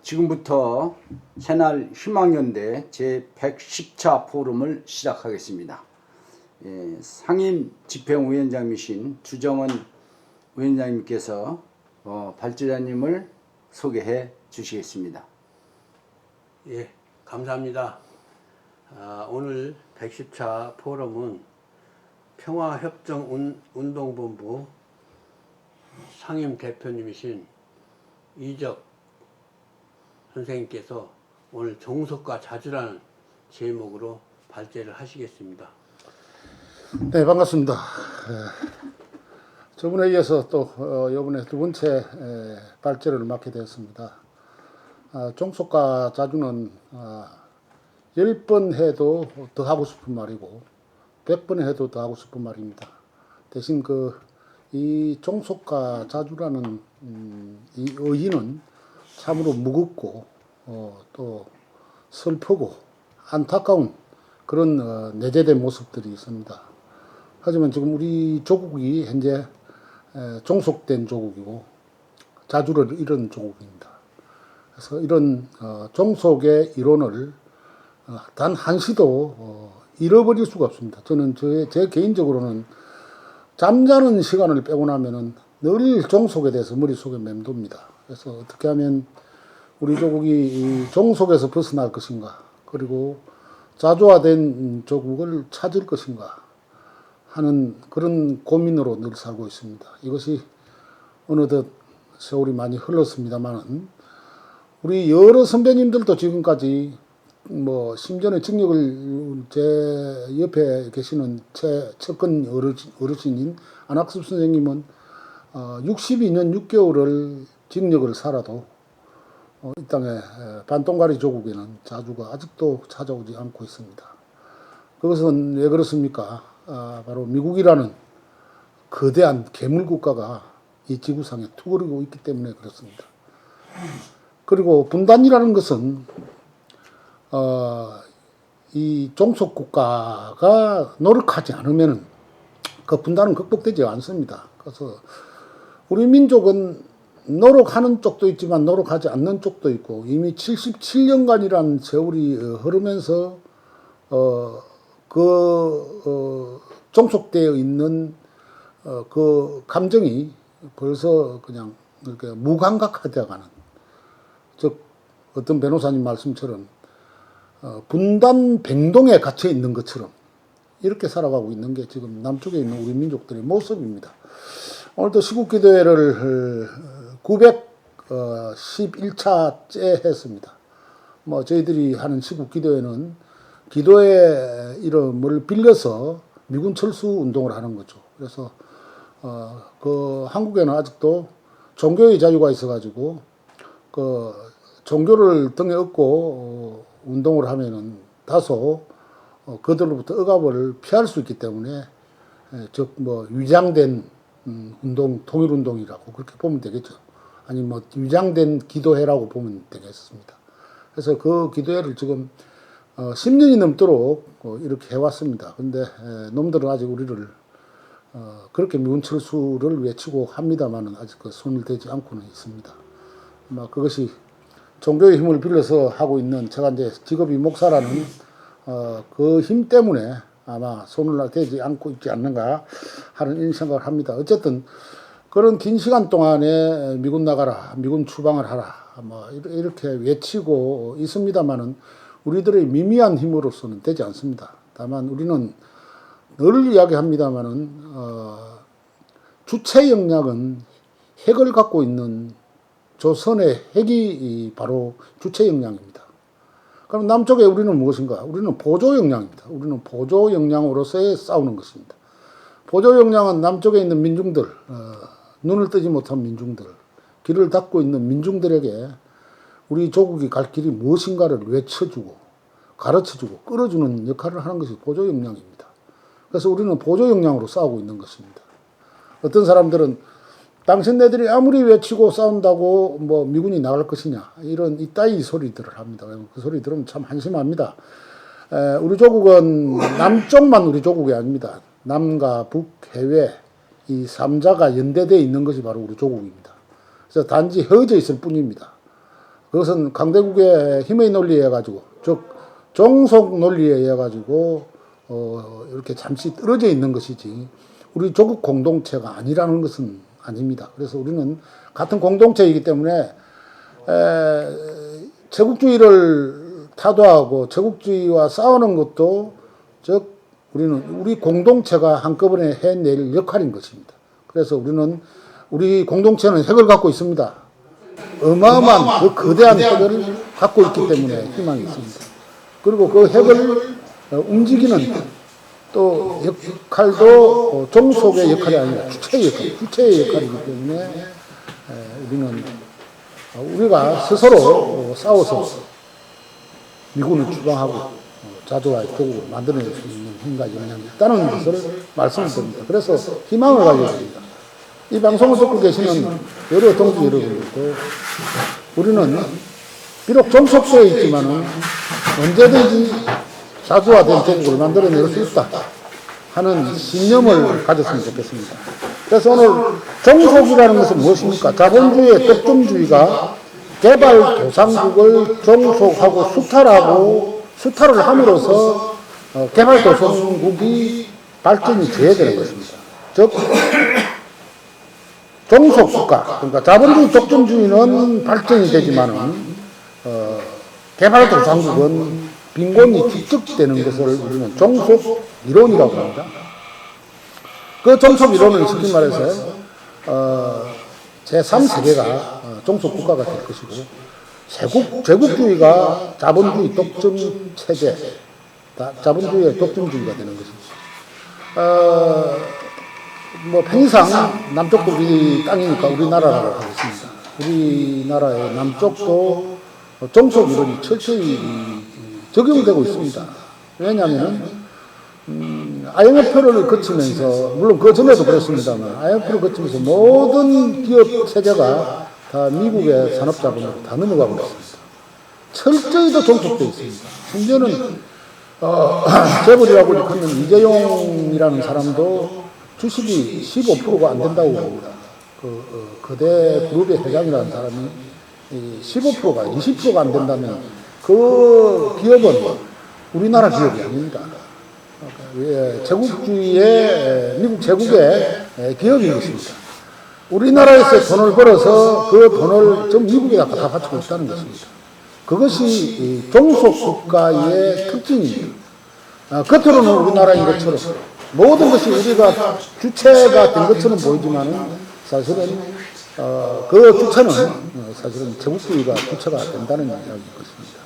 지금부터 새날 희망연대 제110차 포럼을 시작하겠습니다. 상임 집행위원장이신 주정원 위원장님께서 발제자님을 소개해 주시겠습니다. 예, 감사합니다. 오늘 110차 포럼은 평화협정운동본부 상임 대표님이신 이적 선생님께서 오늘 종속과 자주라는 제목으로 발제를 하시겠습니다. 네, 반갑습니다. 저번에 이어서 또 이번에 두 번째 발제를 맡게 되었습니다. 종속과 자주는 10번 해도 더 하고 싶은 말이고 100번 해도 더 하고 싶은 말입니다. 대신 이 종속과 자주라는 이 의의는 참으로 무겁고 또 슬프고 안타까운 그런 내재된 모습들이 있습니다. 하지만 지금 우리 조국이 현재 종속된 조국이고 자주를 잃은 조국입니다. 그래서 이런 종속의 이론을 단 한시도 잃어버릴 수가 없습니다. 저는 제 개인적으로는 잠자는 시간을 빼고 나면은 늘 종속에 대해서 머릿속에 맴돕니다. 그래서 어떻게 하면 우리 조국이 이 종속에서 벗어날 것인가, 그리고 자주화된 조국을 찾을 것인가 하는 그런 고민으로 늘 살고 있습니다. 이것이 어느덧 세월이 많이 흘렀습니다만은 우리 여러 선배님들도 지금까지 심전의 직력을 제 옆에 계시는 채권 어르신인 안학습 선생님은 62년 6개월을 직력을 살아도 이 땅에 반동가리 조국에는 자주가 아직도 찾아오지 않고 있습니다. 그것은 왜 그렇습니까? 바로 미국이라는 거대한 괴물국가가 이 지구상에 투거리고 있기 때문에 그렇습니다. 그리고 분단이라는 것은 이 종속국가가 노력하지 않으면 그 분단은 극복되지 않습니다. 그래서 우리 민족은 노력하는 쪽도 있지만 노력하지 않는 쪽도 있고 이미 77년간이라는 세월이 흐르면서 종속되어 있는 그 감정이 벌써 그냥 이렇게 무감각화되어 가는, 즉 어떤 변호사님 말씀처럼 분단 백동에 갇혀 있는 것처럼 이렇게 살아가고 있는 게 지금 남쪽에 있는 우리 민족들의 모습입니다. 오늘도 시국기도회를 911차째 했습니다. 저희들이 하는 시국기도회는 기도의 이름을 빌려서 미군 철수 운동을 하는 거죠. 그래서 한국에는 아직도 종교의 자유가 있어가지고 종교를 등에 업고 운동을 하면은 다소 그들로부터 억압을 피할 수 있기 때문에 즉 위장된 운동, 통일운동이라고 그렇게 보면 되겠죠. 아니 위장된 기도회라고 보면 되겠습니다. 그래서 그 기도회를 지금 10년이 넘도록 이렇게 해왔습니다. 근데 놈들은 아직 우리를 그렇게 미군 철수를 외치고 합니다만은 아직 손을 대지 않고는 있습니다. 그것이 종교의 힘을 빌려서 하고 있는, 제가 이제 직업이 목사라는 그 힘 때문에 아마 손을 대지 않고 있지 않는가 하는 이런 생각을 합니다. 어쨌든 그런 긴 시간 동안에 미군 나가라, 미군 추방을 하라, 이렇게 외치고 있습니다만은 우리들의 미미한 힘으로서는 되지 않습니다. 다만 우리는 늘 이야기합니다만은 주체 역량은 핵을 갖고 있는 조선의 핵이 바로 주체 역량입니다. 그럼 남쪽에 우리는 무엇인가? 우리는 보조 역량입니다. 우리는 보조 역량으로서의 싸우는 것입니다. 보조 역량은 남쪽에 있는 민중들, 눈을 뜨지 못한 민중들, 길을 닫고 있는 민중들에게 우리 조국이 갈 길이 무엇인가를 외쳐주고 가르쳐주고 끌어주는 역할을 하는 것이 보조 역량입니다. 그래서 우리는 보조 역량으로 싸우고 있는 것입니다. 어떤 사람들은 당신네들이 아무리 외치고 싸운다고 미군이 나갈 것이냐, 이런 이따위 소리들을 합니다. 그 소리 들으면 참 한심합니다. 우리 조국은 남쪽만 우리 조국이 아닙니다. 남과 북, 해외 이 3자가 연대되어 있는 것이 바로 우리 조국입니다. 그래서 단지 헤어져 있을 뿐입니다. 그것은 강대국의 힘의 논리에 의해 가지고, 즉 종속 논리에 의해 가지고 이렇게 잠시 떨어져 있는 것이지 우리 조국 공동체가 아니라는 것은 아닙니다. 그래서 우리는 같은 공동체이기 때문에 제국주의를 타도하고 제국주의와 싸우는 것도 즉 우리는 우리 공동체가 한꺼번에 해낼 역할인 것입니다. 그래서 우리 공동체는 핵을 갖고 있습니다. 어마어마한 그 거대한 핵을 갖고 있기 때문에 희망이 있습니다. 그리고 그 핵을 움직이는 또 역할도 종속의 역할이 아니라 주체의 역할이기 때문에 우리가 스스로 싸워서 미군을 추방하고 자주와의 도구를 만들어낼 수 있는 힘과 역량이 있다는 것을 말씀을 드립니다. 그래서 희망을 가져야 됩니다. 이 방송을 듣고 계시는 여러 동지 여러분들도 우리는 비록 종속되어 있지만은 언제든지 자주화된 도구를 만들어낼 수 있다 하는 신념을 가졌으면 좋겠습니다. 그래서 오늘 종속이라는 것은 무엇입니까? 자본주의의 독점주의가 개발도상국을 종속하고 수탈을 함으로써 개발도상국이 발전이 돼야 것입니다. 즉 종속국가, 그러니까 자본주의 독점주의는 발전이 되지만은 개발도상국은 빈곤이 축적되는 것을 우리는 종속 이론이라고 합니다. 그 종속 이론은 쉽게 말해서 제3세계가 종속 국가가 될 것이고 제국주의가 자본주의 독점 체제, 자본주의의 독점주의가 되는 것입니다. 편의상 남쪽도 우리 땅이니까 우리나라라고 하겠습니다. 우리나라의 남쪽도 종속 이론이 철저히 적용되고 있습니다. 왜냐하면 IMF를 거치면서, 물론 그 전에도 그랬습니다만, IMF를 거치면서 모든 기업 체제가 다 미국의 산업자본으로 다 넘어가고 있습니다. 철저히도 종속되어 있습니다. 심지어는 재벌이라고 일컫는 이재용이라는 사람도 주식이 15%가 안 된다고 봅니다. 거대 그룹의 회장이라는 사람이 15%가 20%가 안 된다면 그 기업은 우리나라 기업이 아닙니다. 제국주의의 미국 제국의 기업인 것입니다. 우리나라에서 돈을 벌어서 그 돈을 전 미국에다 다 바치고 있다는 것입니다. 그것이 종속 국가의 특징입니다. 겉으로는 우리나라인 것처럼 모든 것이 우리가 주체가 된 것처럼 보이지만은 사실은 그 주체는 사실은 제국주의가 주체가 된다는 이야기인 것입니다.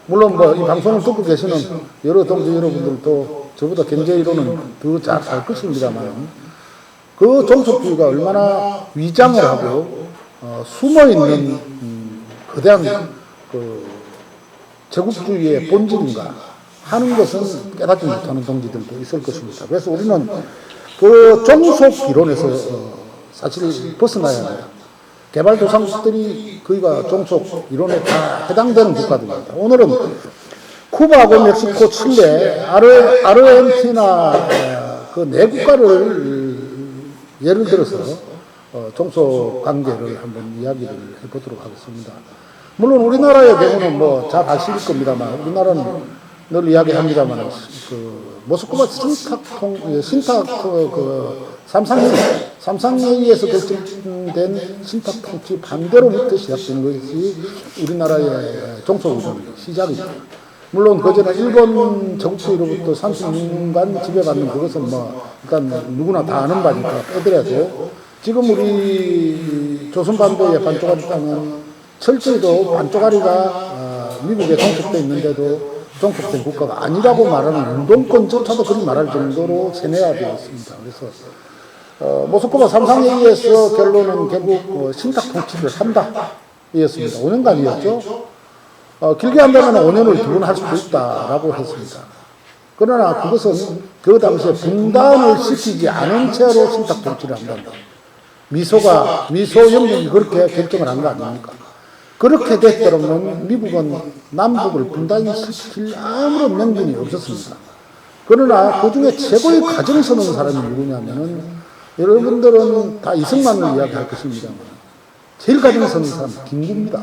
물론 이 방송을 듣고 계시는 여러 동지 여러분들도 저보다 경제 이론은 더 잘 알 것입니다만 그 종속주의가 얼마나 위장을 하고 숨어 있는 거대한 제국주의의 본질인가 하는 것은 깨닫지 못하는 동지들도 있을 것입니다. 그래서 우리는 그 종속 이론에서 사실 벗어나야 합니다. 개발도상국들이 거기가 종속 이론에 다 해당되는 국가들입니다. 오늘은 쿠바하고 멕시코, 칠레, 아르헨티나 그 네 국가를 예를 들어서 종속 관계를 한번 이야기를 해보도록 하겠습니다. 물론 우리나라의 경우는 잘 아실 겁니다만, 우리나라는 늘 이야기합니다만, 모스크바 삼상회의에서 결정된 신탁통치 반대로부터 시작된 것이 우리나라의 종속운동의 시작입니다. 물론 그전에 일본 제국주의로부터 30년간 지배받는 그것은 일단 누구나 다 아는 바니까 빼더라도 지금 우리 조선반도의 반쪽아리 땅은 철저히도 반쪽아리가 미국에 종속되어 있는데도 종속된 국가가 아니라고 말하는 운동권조차도 그리 말할 정도로 세뇌화되어 있습니다. 그래서 모스크바 삼상회의에서 결론은 결국 신탁통치를 한다 이었습니다. 5년간이었죠. 길게 한다면 5년을 두 번 할 수도 있다라고 했습니다. 그러나 그것은 그 당시에 분단을 시키지 않은 채로 신탁통치를 한다. 미소 연맹이 그렇게 결정을 한 거 아닙니까? 그렇게 됐더라면 미국은 남북을 분단시킬 아무런 명분이 없었습니다. 그러나 그 중에 최고의 가정 서는 사람이 누구냐면은 여러분들은 다 이승만을 이야기할 것입니다만 제일 가정 서는 사람은 김구입니다.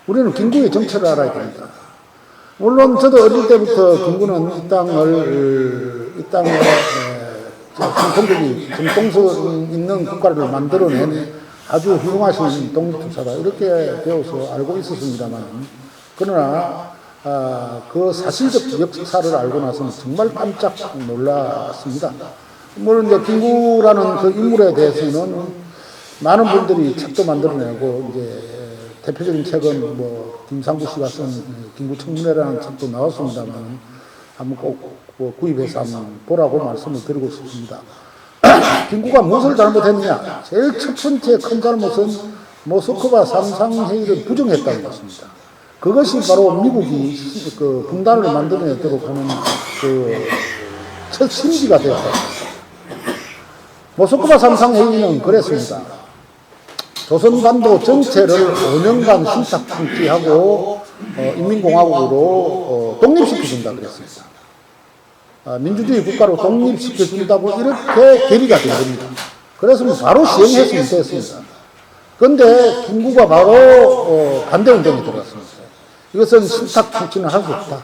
우리는 김구의 정체를 알아야 됩니다. 물론 저도 어릴 때부터 김구는 이 땅에 전통적인 정통성 있는 국가를 만들어낸 아주 훌륭하신 독립투사다 이렇게 배워서 알고 있었습니다만, 그러나 그 사실적 역사를 알고 나서는 정말 깜짝 놀랐습니다. 물론 이제 김구라는 그 인물에 대해서는 많은 분들이 책도 만들어내고, 이제 대표적인 책은 뭐 김상구 씨가 쓴 김구 청문회라는 책도 나왔습니다만, 한번 꼭 구입해서 한번 보라고 말씀을 드리고 싶습니다. 김구가 무엇을 잘못했느냐? 제일 첫 번째 큰 잘못은 모스크바 삼상회의를 부정했다는 것입니다. 그것이 바로 미국이 그 분단을 만들어내도록 하는 그 첫 신기가 되었다. 모스크바 삼상회의는 그랬습니다. 조선반도 전체를 5년간 신탁통치하고 인민공화국으로 독립시켜준다 그랬습니다. 민주주의 국가로 독립시켜준다고 이렇게 결의가 된 겁니다. 그래서 바로 시행했으면 됐습니다. 그런데 김구가 바로 반대운동에 들어갔습니다. 이것은 신탁통치는 할 수 없다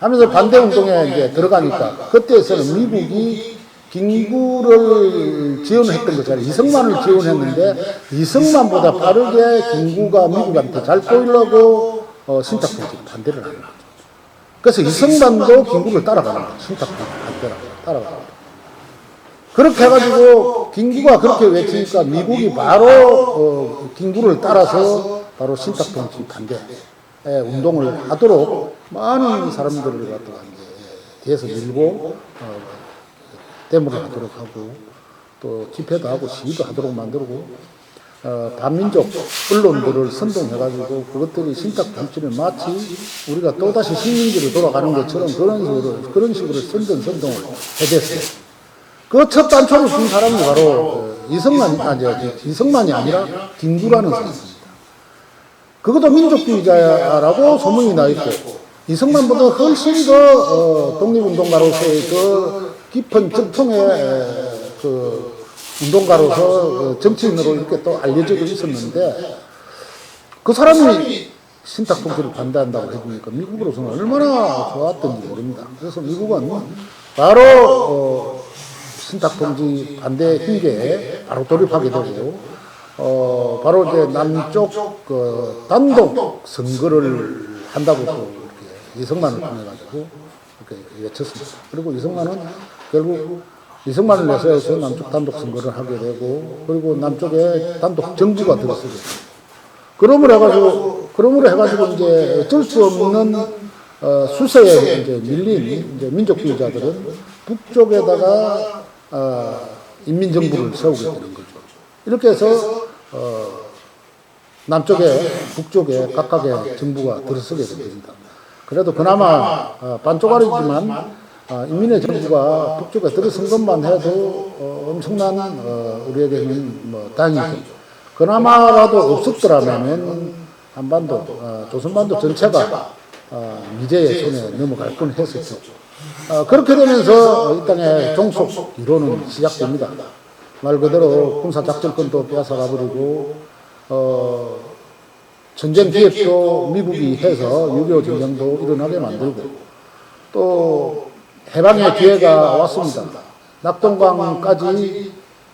하면서 반대운동에 이제 들어가니까, 그때에서는 미국이 김구를 지원했던 것처럼 이승만을 지원했는데, 이승만보다 빠르게 김구가 미국한테 잘 보이려고 신탁통치를 반대를 하는 거죠. 그래서 이승만도 김구를 따라가는 거죠. 신탁통치 반대라고 따라가는 거죠. 그렇게 해가지고 김구가 그렇게 외치니까 미국이 바로 김구를 따라서 바로 신탁통치 반대 운동을 하도록 많은 사람들을 갖다가 이제 뒤에서 밀고 데모를 하도록 하고, 또 집회도 하고 시위도 하도록 만들고, 반민족 언론들을 선동해가지고 그것들이 신탁통치를 마치 우리가 또다시 식민지로 돌아가는 것처럼 그런 식으로 선동을 해댔어요. 그 첫 단초를 준 사람이 바로 이승만이 아니라 김구라는 사람입니다. 그것도 민족주의자라고 소문이 나 있고, 이승만보다 훨씬 더 독립운동가로서의 그 깊은 전통의 그 운동가로서 정치인으로 이렇게 또 알려져 있었는데, 그 사람이 신탁통치를 반대한다고 해주니까 미국으로서는 얼마나 좋았던지 모릅니다. 그래서 미국은 바로 신탁통치 반대 힘계에 바로 돌입하게 되고, 바로 이제 남쪽 그 단독 선거를 한다고 또 이렇게 이승만을 통해가지고 이렇게 외쳤습니다. 그리고 이승만은 결국 이승만을 내세워서 남쪽 단독 선거를 하게 되고, 그리고 남쪽에 단독 정부가 들어서게 되고, 그러므로 해가지고 이제 어쩔 수 없는 수세에 이제 밀린 이제 민족주의자들은 북쪽에다가 인민정부를 세우게 되는 거죠. 이렇게 해서 남쪽에 북쪽에 각각의 정부가 들어서게 됩니다. 그래도 그나마 반쪽알이지만 인민의 정부가 북쪽에 들어선 것만 해도 엄청난 우리에게는 뭐 다행이죠. 그나마라도 없었더라면 한반도, 조선반도 전체가 미제의 손에 넘어갈 뻔했었죠. 그렇게 되면서 이 땅의 종속 이론은 시작됩니다. 말 그대로 군사작전권도 빼앗아가버리고, 전쟁 기획도 미국이 해서 6.25 전쟁도 일어나게 만들고, 또 해방의 기회가 왔습니다. 낙동강까지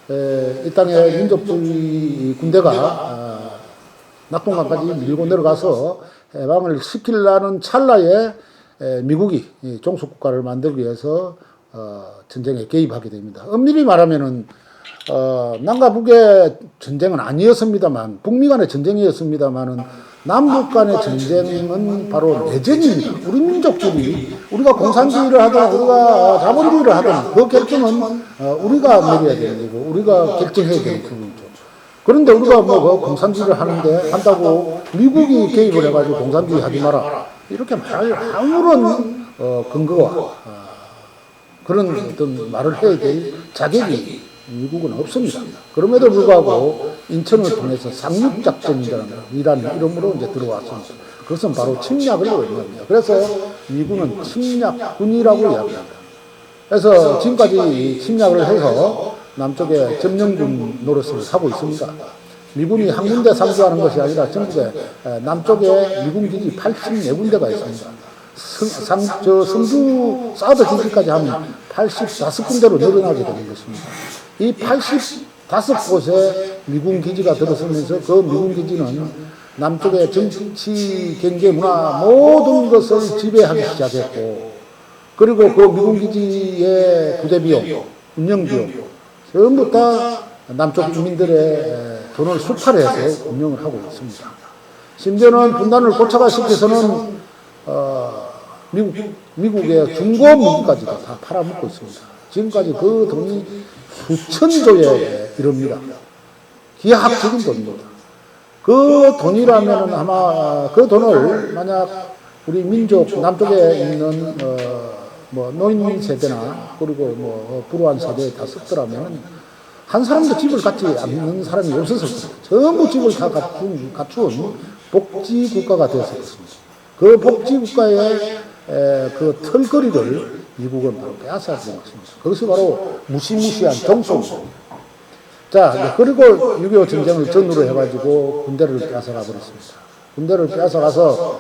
이 땅의 민족주의 군대가 낙동강까지 밀고 내려가서 해방을 시키려는 찰나에 미국이 종속국가를 만들기 위해서 전쟁에 개입하게 됩니다. 엄밀히 말하면은 남과 북의 전쟁은 아니었습니다만, 북미 간의 전쟁이었습니다만은 남북 간의 전쟁은 바로 내전입니다. 우리 민족끼리, 우리가 공산주의를 하든 우리가 자본주의를 하든 그 결정은 우리가 내려야 되는 거고, 우리가 결정해야 되는 부분이죠. 그런데 우리가 뭐 공산주의를 한다고 미국이 개입을 해가지고 공산주의 하지 마라, 이렇게 말할 아무런 근거와 그런 어떤 말을 해야 될 자격이 미국은 없습니다. 그럼에도 불구하고 인천을 통해서 상륙작전이라는 이름으로 이제 들어왔습니다. 그것은 바로 침략을 의미합니다. 그래서 미군은 침략군이라고 이야기합니다. 그래서 지금까지 침략을 해서 남쪽에 점령군 노릇을 하고 있습니다. 미군이 한 군데 상주하는 것이 아니라 전국에 남쪽에 미군 기지 84군데가 있습니다. 성주 사드 기지까지 하면 85군데로 늘어나게 되는 것입니다. 이 85곳에 미군 기지가 들어서면서 그 미군 기지는 남쪽의 정치, 경제, 문화 모든 것을 지배하기 시작했고, 그리고 그 미군 기지의 부대 비용, 운영 비용 전부 다 남쪽 주민들의 돈을 수탈해서 운영을 하고 있습니다. 심지어는 분단을 고착화시켜서는 미국의 중고 무기까지도 다 팔아먹고 있습니다. 지금까지 그 돈이 수천조에 이릅니다. 기하학적인 돈입니다. 그 돈이라면 아마 그 돈을 만약 우리 민족 남쪽에 있는 뭐 노인 세대나 그리고 뭐 불우한 세대에 다 썼더라면 한 사람도 집을 갖지 않는 사람이 없었을 겁니다. 전부 집을 다 갖추은 복지 국가가 되었을 것입니다. 그 복지 국가의 그 털거리를 미국은 바로 빼앗아버린 것입니다. 그것이 바로 무시무시한 정속입니다. 자, 그리고 6.25 전쟁을 전후로 해가지고 군대를 빼앗아가 버렸습니다. 군대를 빼앗아가서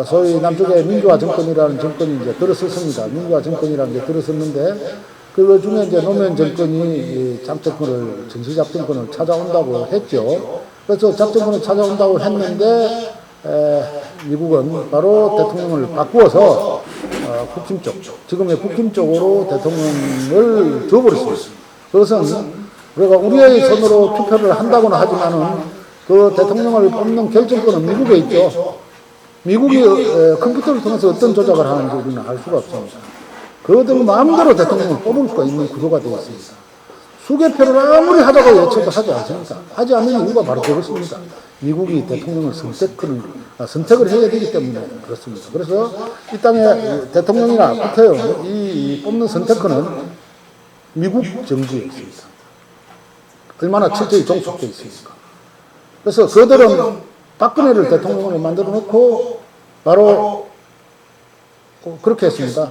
소위 남쪽의 민주화 정권이라는 정권이 이제 들어섰습니다. 민주화 정권이라는 게 들어섰는데 그 중에 이제 노무현 정권이 작전권을 전시작전권을 찾아온다고 했죠. 그래서 작전권을 찾아온다고 했는데 미국은 바로 대통령을 바꾸어서 국힘 쪽, 지금의 국힘 쪽으로 대통령을 줘버렸습니다. 그것은 우리가 우리의 손으로 투표를 한다고는 하지만은 그 대통령을 뽑는 결정권은 미국에 있죠. 미국이 컴퓨터를 통해서 어떤 조작을 하는지 우리는 알 수가 없습니다. 그들 마음대로 대통령을 뽑을 수가 있는 구조가 되어 있습니다. 수개표를 아무리 하자고 예측도 하지 않습니까? 하지 않는 이유가 바로 그것입니다. 미국이 대통령을 선택을 해야 되기 때문에 그렇습니다. 그래서 이 땅에 대통령이나 국회의원 이 뽑는 선택권은 미국 정부에 있습니다. 얼마나 철저히 종속되어 있습니까? 그래서 그들은 박근혜를 대통령으로 만들어 놓고 바로 그렇게 했습니다.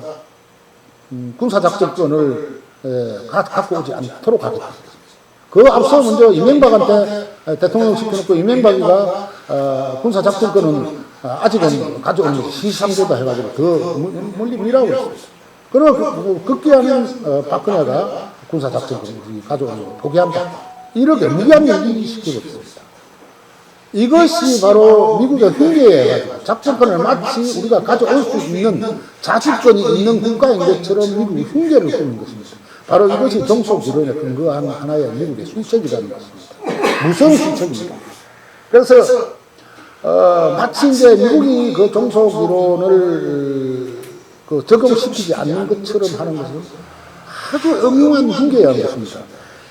군사작전권을 갖고 오지 않도록 하겠다. 그 앞서 먼저 이명박한테 대통령 시켜놓고 이명박이가 군사작전권은 아직은 가져오는 시상조다 해가지고 더 멀리 미라고 있습니다. 그러나 급기야는 박근혜가 군사작전권을 가져오는 걸 포기한다. 이렇게 무기한명 시키고 있습니다. 이것이 바로 미국의 흉계에 가지고 작전권을 마치 우리가 가져올 수 있는 자주권이 있는 국가인 것처럼 미국이 흉계를 꾸는 것입니다. 바로 이것이 종속 이론에 근거한 하나의 미국의 수책이라는 것입니다. 무서운 수책입니다. 그래서 마치 이제 미국이 그 종속 이론을 적용시키지 않는 것처럼 하는 것은 아주 엄중한 흉계라는 것입니다.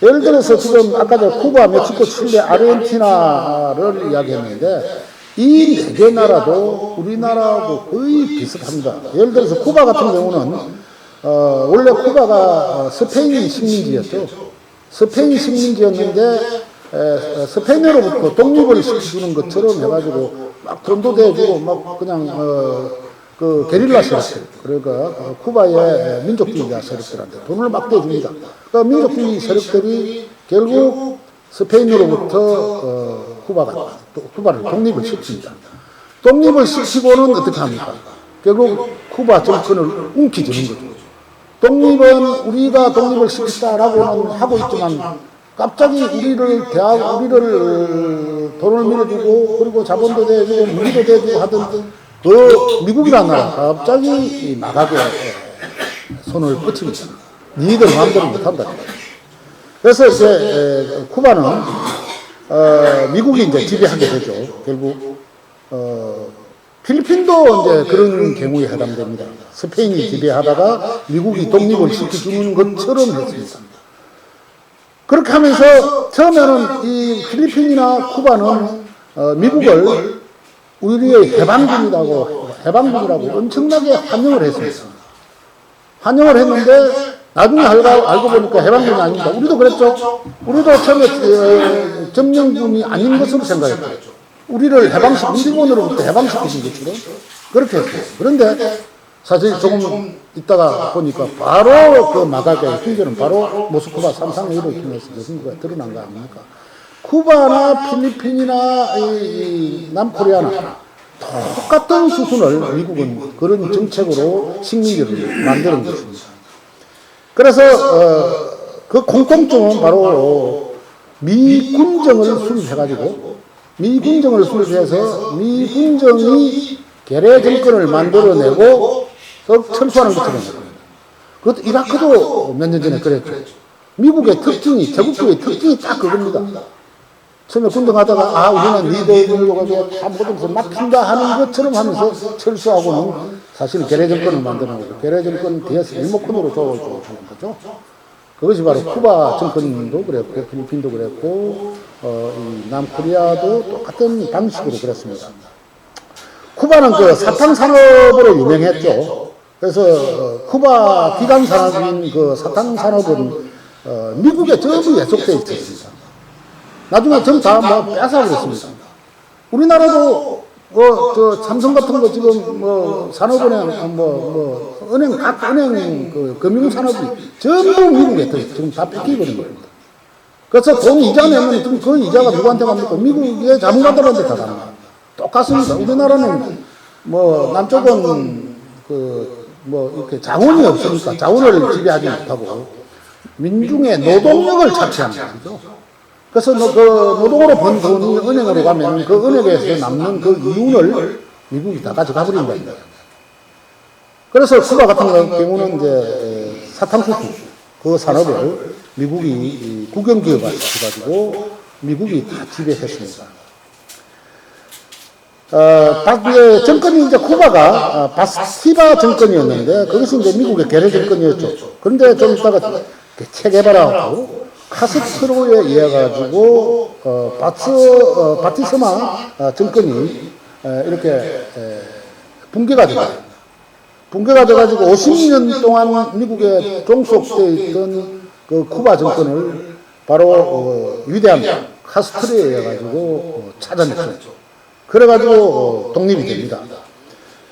예를 들어서 지금 아까 쿠바, 멕시코, 칠레, 아르헨티나를 이야기했는데 이 네 개 나라도 우리나라하고 거의 비슷합니다. 예를 들어서 쿠바 같은 경우는 원래 쿠바가 스페인 식민지였죠. 스페인 식민지였는데 스페인으로부터 독립을 시켜주는 것처럼 해가지고 막 돈도 대주고 막 그냥 그 게릴라 세력들, 그러니까 쿠바의 민족주의자 세력들한테 돈을 막 대줍니다. 그러니까 민족주의 세력들이 결국 스페인으로부터 쿠바를 독립을 시킵니다. 독립을 시키고는 어떻게 합니까? 결국 쿠바 정권을 움켜쥐는 거죠. 독립은 우리가 독립을 시켰다라고는 하고 있지만 갑자기 우리를 돈을 밀어주고 그리고 자본도 대주고 무기도 대주고 하던 그 미국이라는 나라 갑자기 마각에 손을 뻗칩니다. 니들 마음대로 못한다. 그래서 이제 쿠바는 미국이 이제 지배하게 되죠. 결국 필리핀도 이제 그런 경우에 해당됩니다. 스페인이 지배하다가 미국이 독립을 시켜주는 것처럼 했습니다. 그렇게 하면서 처음에는 이 필리핀이나 쿠바는 미국을 우리의 해방군이라고 엄청나게 환영을 했습니다. 환영을 했는데 나중에 알고 보니까 해방군이 아닙니다. 우리도 그랬죠. 우리도 처음에 점령군이 아닌 것으로 생각했죠. 우리를 인디곤으로부터 해방시키신 것처럼 그렇게 했어요. 그런데 사실 조금 있다가 보니까 바로 그 마각의 흉계는 바로 모스크바 삼상회의를 통해서 그 흉계가 드러난 거 아닙니까? 쿠바나 필리핀이나 이 남코리아나 똑같은 수순을 미국은 그런 정책으로 식민지를 만드는 것입니다. 그래서 그 공통점은 바로 미군정을 수립해가지고 미군정을 수립해서 미군정이 괴뢰 정권을 만들어내고 철수하는 것처럼 그것도 이라크도 몇 년 전에 그랬죠. 미국의 특징이 제국주의 특징이 딱 그겁니다. 처음에 군정하다가 우리는 리더들로 다 모든 것을 맡긴다 하는 것처럼 하면서 철수하고는 사실 괴뢰 정권을 만드는 거고 괴뢰 정권 뒤에서 리모컨으로 조어주는 거죠. 그것이 바로 쿠바 정권도 그랬고 필리핀도 그랬고 이 남코리아도 똑같은 방식으로 그랬습니다. 쿠바는 그 사탕 산업으로 유명했죠. 그래서 쿠바 기간 산업인 그 사탕 산업은 미국에 전부 예속되어 있었습니다. 나중에 전부 다 뭐 뺏어버렸습니다. 우리나라도 저 삼성 같은 거 지금 산업은행 은행 각 은행 그 금융산업이 전부 미국에 지금 다 뺏기버린 겁니다. 그래서 돈 이자 내면 지금 그 이자가 누구한테 갑니까? 미국의 자본가들한테 다 갑니다. 똑같습니다. 우리나라는 남쪽은 이렇게 자원이 없으니까 자원을 지배하지 못하고 민중의 노동력을 착취하는 거죠. 그래서 그 노동으로 번 돈이 은행으로 가면 그 은행에서 남는 그 이윤을 미국이 다 가져가 버린다. 그래서 쿠바 같은 경우는 이제 사탕수수 그 산업을 미국이 국영기업화 시켜가지고 미국이 다 지배했습니다. 정권이 이제 쿠바가 바스티바 정권이었는데 그것이 이제 미국의 괴뢰 정권이었죠. 그런데 좀 있다가 체게바라하고 카스트로에 의해 가지고 바티스마 정권이 이렇게 붕괴가 돼가지고 50년 동안 미국에 종속되어 있던 그 쿠바 정권을 바로 위대한 카스트로에 의해 가지고 찾아냈어요. 그래가지고 독립이 됩니다.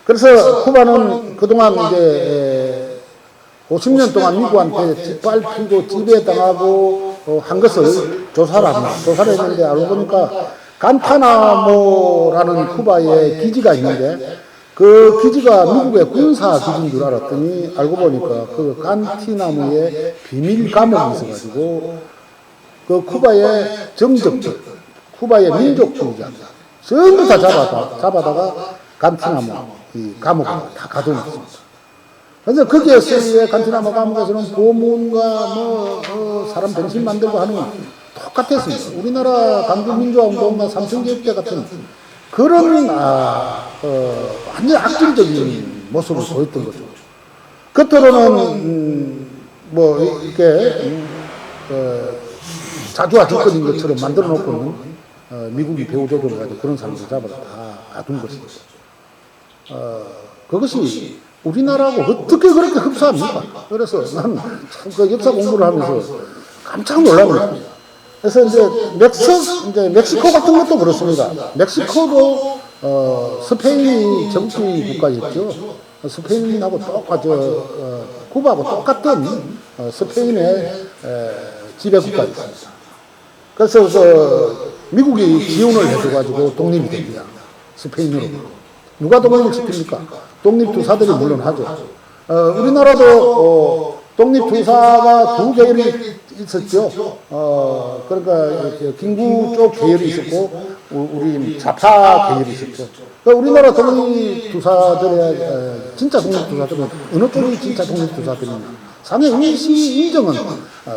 그래서 쿠바는 그동안 이제 50년 동안 미국한테 짓밟히고 지배당하고 한 것을 조사를 합니다. 조사를 했는데 알고 보니까 간타나모라는 쿠바의 기지가 있는데 그 기지가 미국의 군사 기지인 줄 알았더니 알고 보니까 그 간티나무에 비밀 감옥이 있어가지고 그 쿠바의 정적들, 쿠바의 민족주의자 전부 다 잡아다가 간티나무 이 감옥에 다 가둬놓습니다. 그래서 거기에서의 간티나무 감옥에서는 고문과 사람 변신 만들고 하는 건 똑같았습니다. 우리나라 강주민주화운동과 삼성개혁 같은 그런 완전 악질적인 모습을 보였던 거죠. 겉으로는 이렇게 자주화 정권인 것처럼 만들어 놓고는 미국이 배후 조종을 가지고 그런 사람들 잡아서 다 가둔 것이죠. 그것이 우리나라하고 어떻게 그렇게 흡사합니까? 그래서 난 참 그 역사 공부를 하면서 깜짝 놀랍니다. 그래서 이제 멕시코 같은 것도 그렇습니다. 멕시코도 스페인이 제국주의 국가였죠. 스페인하고 쿠바하고 똑같은 스페인의 지배 국가였습니다. 그래서 미국이 지원을 해줘가지고 독립이 됩니다. 스페인으로. 누가 독립을 시킵니까? 독립투사들이 물론 하죠. 우리나라도 독립투사가 두 계열이 있었죠. 그러니까 김구 쪽 계열이 있었고 우리 좌파 계열이 있었죠. 그러니까 우리나라 독립투사들의 진짜 독립투사들은 어느 쪽이 진짜 독립투사들이냐? 상해 인정은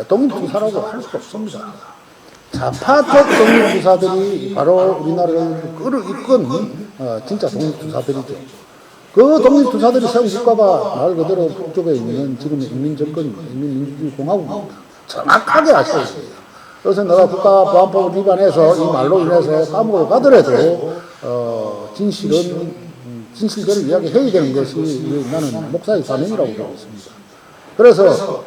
독립투사라고 할 수 없습니다. 좌파적 독립투사들이 바로 우리나라를 끌어이끈 진짜 독립투사들이죠. 그 독립투사들이 세운 국가가 말 그대로 북쪽에 있는 지금의 인민정권, 인민민주주의공화국입니다. 정확하게 아셔야 돼요. 그래서 내가 국가보안법을 위반해서 이 말로 인해서 감옥을 가더라도 진실대로 이야기해야 되는 것이 나는 목사의 사명이라고 보고 있습니다. 그래서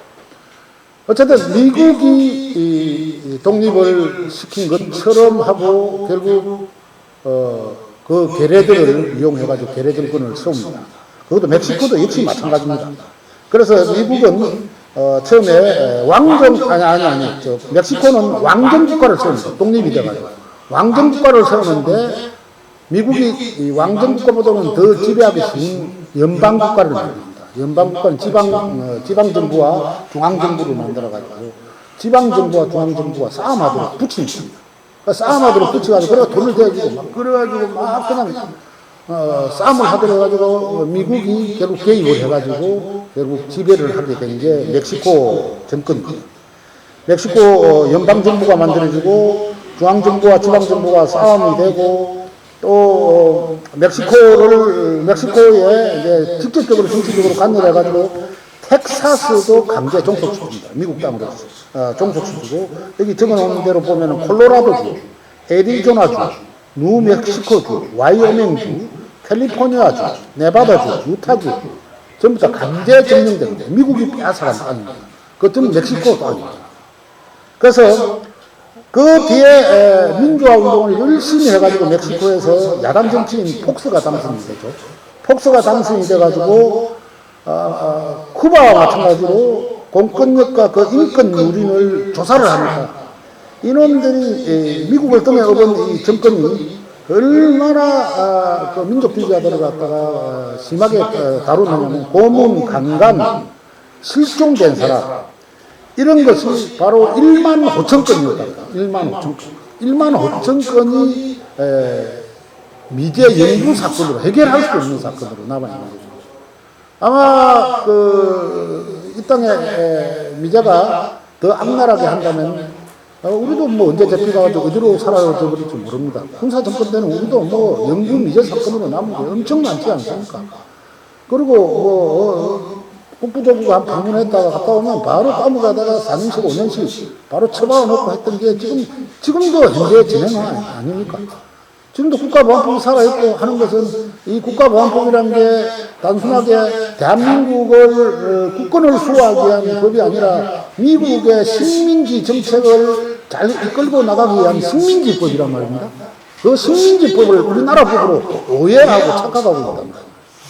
어쨌든 미국이 이 독립을 시킨 것처럼 하고 결국 그 괴뢰들을 이용해가지고 괴뢰 정권을 세웁니다. 그것도 멕시코도 역시 마찬가지입니다. 그래서 미국은 처음에 왕정 아니 저 멕시코는 왕정 국가를 세웁니다. 독립이 돼가지고 왕정 국가를 세우는데 미국이 이 왕정 국가보다는 더 지배하기 쉬운 연방 국가를 만듭니다. 연방 국가는 지방 정부와 중앙 정부를 만들어가지고 지방 정부와 중앙 정부가 싸움하도록 붙입니다. 싸움하도록 붙여가지고 그래 돈을 대주고 막 그래가지고 막 그냥 싸움을 하도록 해가지고 미국이 결국 개입을 해가지고 결국 지배를 하게 된 게 멕시코 정권입니다. 멕시코 연방정부가 만들어지고 중앙정부와 지방정부가 싸움이 되고 또 멕시코에 이제 직접적으로 정치적으로 관여해가지고 텍사스도 강제 종속시킵니다. 미국 땅으로 종속시키고 여기 적어놓은 대로 보면은 콜로라도주, 애리조나주, 뉴멕시코주, 와이오밍주, 캘리포니아주, 네바다주, 유타주 전부 다 강제 점령됩니다. 미국이 빼앗아간 땅입니다. 그것은 멕시코 땅입니다. 그래서 그 뒤에 민주화 운동을 열심히 해가지고 멕시코에서 야당 정치인 폭스가 당선이 되죠. 폭스가 당선이 돼가지고 쿠바와 마찬가지로 공권력과 그 인권 유린을 조사를 합니다. 이놈들이 미국을 등에 업은 이 정권이 얼마나 그 민족주의자들을 갖다가 심하게 다루느냐면 고문, 강간, 실종된 사람 이런 것이 바로 1만 5천 건이었다. 1만 5천 건. 1만 5천 건이 미제 영구 사건으로 해결할 수 없는 사건으로 남아있는 거죠. 아마 이 땅에 미제가 더 악랄하게 한다면 우리도 뭐 언제 잡혀가지고 어디로 사라져 버릴지 모릅니다. 군사 정권 때는 우리도 뭐 영구 미제 사건으로 남은 게 엄청 많지 않습니까? 그리고 국부조부가 한 방문했다가 갔다 오면 바로 감옥에다가 4년씩 5년씩 바로 처박아 놓고 했던 게 지금도 현재 진행 아닙니까? 지금도 국가보안법이 살아있고 하는 것은 이 국가보안법이라는 게 단순하게 대한민국을 국권을 수호하기 위한 법이 아니라 미국의 식민지 정책을 잘 이끌고 나가기 위한 식민지법이란 말입니다. 그 식민지법을 우리나라 법으로 오해하고 착각하고 있단 말입니다.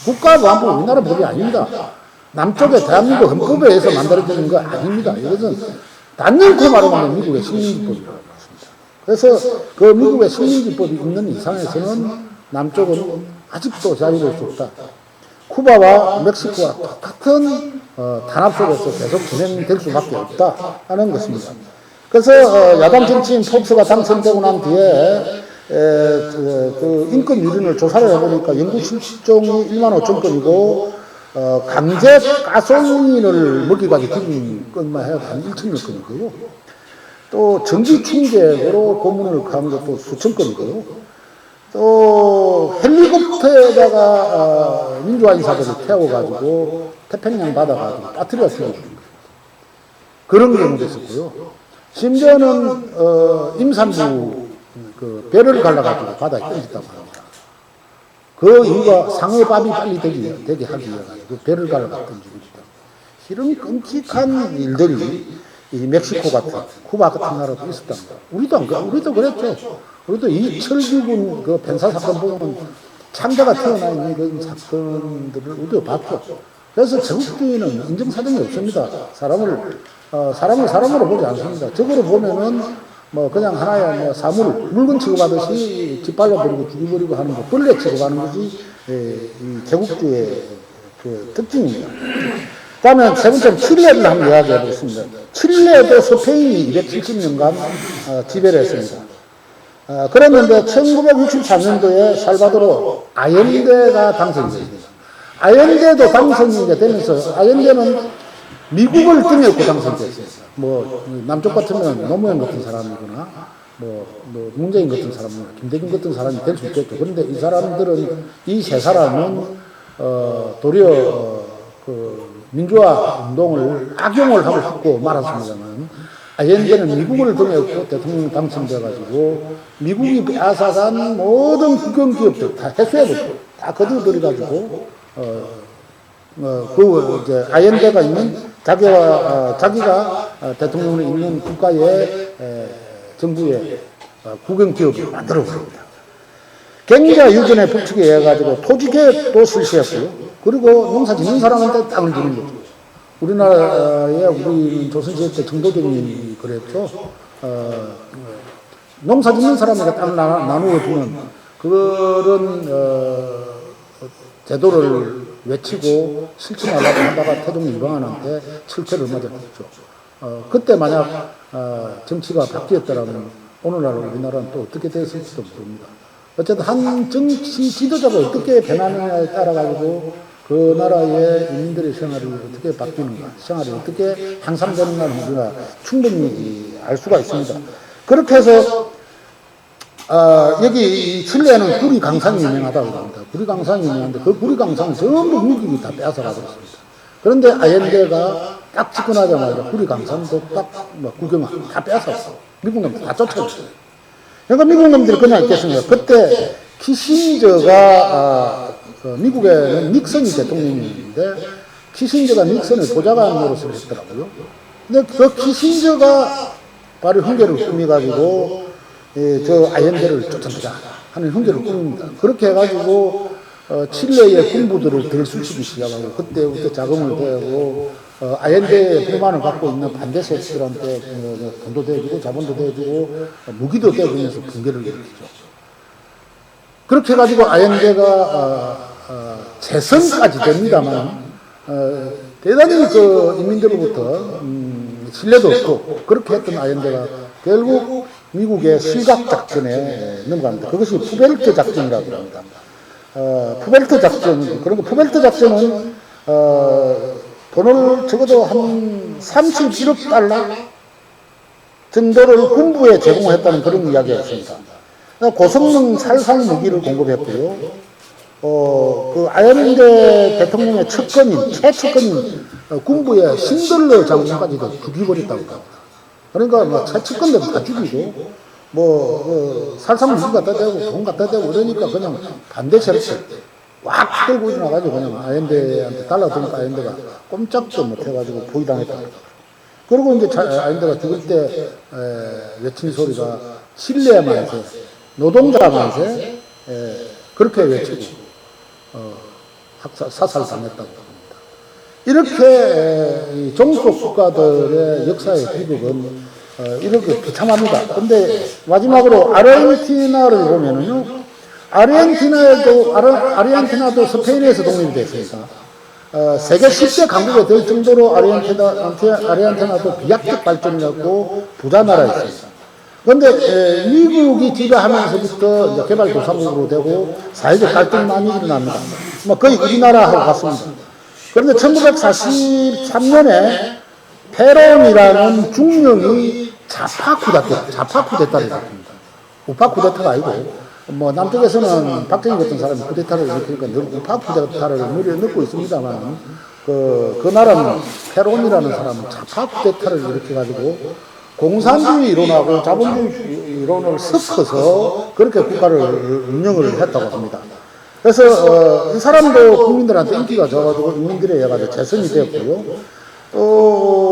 국가보안법은 우리나라 법이 아닙니다. 남쪽에 대한민국 헌법에 의해서 만들어지는 거 아닙니다. 이것은 단연코 말하면 미국의 식민지법이라고 했습니다. 그래서 그 미국의 식민지법이 있는 이상에서는 남쪽은 아직도 자유로울 수 없다. 쿠바와 멕시코와 똑같은 탄압 속에서 계속 진행될 수밖에 없다 하는 것입니다. 그래서 야당 정치인 폭스가 당선되고 난 뒤에 그 인권 유린을 조사를 해보니까 영구 실종이 1만 5천 건이고 강제 가솔린을 먹이가지고 죽인 것만 해도 한 1천여 건이고요. 또 전기 충격으로 고문을 간 것도 수천 건이고요. 또 헬리콥터에다가 민주화 인사들을 태워가지고 태평양 바다가지고 빠뜨렸어요. 그런 경우도 있었고요. 심지어는 임산부 그 배를 갈라가지고 바다에 던졌다고 합니다. 그 이유가 상어밥이 빨리 되게 하기 위해 가지고 배를 갈아갔던 중입니다. 이런 끔찍한 일들이 이 멕시코 같은 쿠바 같은 나라도 있었답니다. 우리도 그랬죠. 우리도 이 철기군 그 벤사 사건 보면 창자가 태어나 있는 그런 사건들을 우리도 봤죠. 그래서 제국주의는 인정사정이 없습니다. 사람을 사람으로 보지 않습니다. 적으로 보면은 뭐 그냥 하나의 뭐 사물, 물건 취급하듯이 짓발라 버리고 죽여버리고 하는 거, 벌레 취급하는 것이 이 제국주의의 그 특징입니다. 다음에 세 번째는 칠레를 한번 이야기해 보겠습니다. 칠레도 스페인이 270년간 지배를 했습니다. 그랬는데 1963년도에 살바도르 아옌데가 당선됐습니다. 아옌데도 당선이 되면서 아옌데는 미국을 등에 업고 당선됐어요. 뭐 남쪽 같으면 노무현 같은 사람이거나 뭐 문재인 같은 사람이나 김대중 같은 사람이 될 수 있겠죠. 그런데 이 사람들은 이 세 사람은 도리어 그 민주화 운동을 악용을 하고 싶고 말았습니다만 아옌데는 미국을 등에 업고 대통령 당선돼가지고 미국이 빼앗아간 모든 국영 기업들 다 해소해버리고 다 거둬버려가지고 이제 아옌데가 있는 자기가 대통령으로 있는 국가의 정부의 국영기업을 만들어버립니다. 경제 유전의 법칙에 의해 가지고 토지개혁도 실시했고요. 그리고 농사 짓는 사람한테 땅을 주는 거죠. 우리나라에 우리 조선시대 때 정도전이 그랬죠. 농사 짓는 사람에게 땅을 나누어 주는 그런 제도를 외치고 실천하려고 하다가 태종 이방원한테 철퇴를 맞았죠. 그때 만약 정치가 바뀌었더라면 오늘날 우리나라는 또 어떻게 됐을지도 모릅니다. 어쨌든 한 정치 지도자가 어떻게 변하느냐에 따라 가지고 그 나라의 인민들의 생활이 어떻게 바뀌는가, 생활이 어떻게 향상되는가를 우리가 충분히 알 수가 있습니다. 그렇게 해서 여기 칠레는 구리강산이 유명하다고 합니다. 구리강산이 유명한데 그 구리강산은 전부 미국이 다 빼앗아가고 있습니다. 그런데 아옌데가 딱 집권하자마자 구리강산도 딱 구경하고 다 빼앗았어. 미국 놈들 다 쫓아갔어요. 그러니까 미국 놈들이 그냥 있겠습니까? 그때 키신저가 미국에는 닉슨이 대통령인데 키신저가 닉슨을 보좌관 노릇을 했더라고요. 근데 그 키신저가 바로 형제를 꾸미가지고 저 아옌데를 쫓아내자 하는 형제를 꾸밉니다. 그렇게 해가지고 칠레의 군부들을 들쑤시기 시작하고 그때부터 자금을 대고 아옌데의 불만을 갖고 있는 반대 세력들한테 돈도 대주고 자본도 대주고 무기도 대주면서 붕괴를 일으키죠. 그렇게 해가지고 아옌데가 재선까지 됩니다만 대단히 그 인민들로부터 신뢰도 없고 그렇게 했던 아옌데가 결국 미국의 실각 작전에 넘어갑니다. 그것이 푸벨트 작전이라고 합니다. 푸벨트 작전, 그리고 푸벨트 작전은 돈을 적어도 한 31억 달러 정도를 군부에 제공했다는 그런 이야기가 있습니다. 고성능 살상 무기를 공급했고요. 그 아얀데 대통령의 측근인, 최측근인 군부의 신들러 장군까지도 죽여버렸다고 합니다. 그러니까 뭐 최측근들 다 죽이고 살상 무기 갖다 대고 돈 갖다 대고 그러니까 그냥 반대 세력들 꽉 들고 일어나가지고 그냥 아얀데한테 달라드니까 아얀데가 꼼짝도 못해가지고 포위당했다. 그리고 이제 아얀데가 죽을 때 외친 소리가 칠레 만세, 노동자 만세, 그렇게 외치고 사살당했다고 합니다. 이렇게 종속 국가들의 역사의 비극은 이렇게 비참합니다. 근데 마지막으로 아르헨티나를 보면은요, 아르헨티나도 스페인에서 독립이 됐습니다. 세계 10대 강국에 될 정도로 아르헨티나도 비약적 발전이라고 부자 나라였습니다. 그런데 미국이 지배하면서부터 이제 개발도상국으로 되고 사회적 갈등이 많이 일어납니다. 거의 우리나라하고 같습니다. 그런데 1943년에 페론이라는 중령이 좌파 쿠데타를 일으킵니다. 우파 쿠데타가 아니고 남쪽에서는 박정희 같은 사람이 쿠데타를 일으키니까 늘 우파 쿠데타를 머리에 넣고 있습니다만 그 나라는 페론이라는 사람은 좌파 쿠데타를 일으켜가지고 공산주의 이론하고 자본주의 이론을 섞어서 그렇게 국가를 운영을 했다고 합니다. 그래서 이 사람도 국민들한테 인기가 좋아가지고 인민들에 의해서 재선이 되었고요.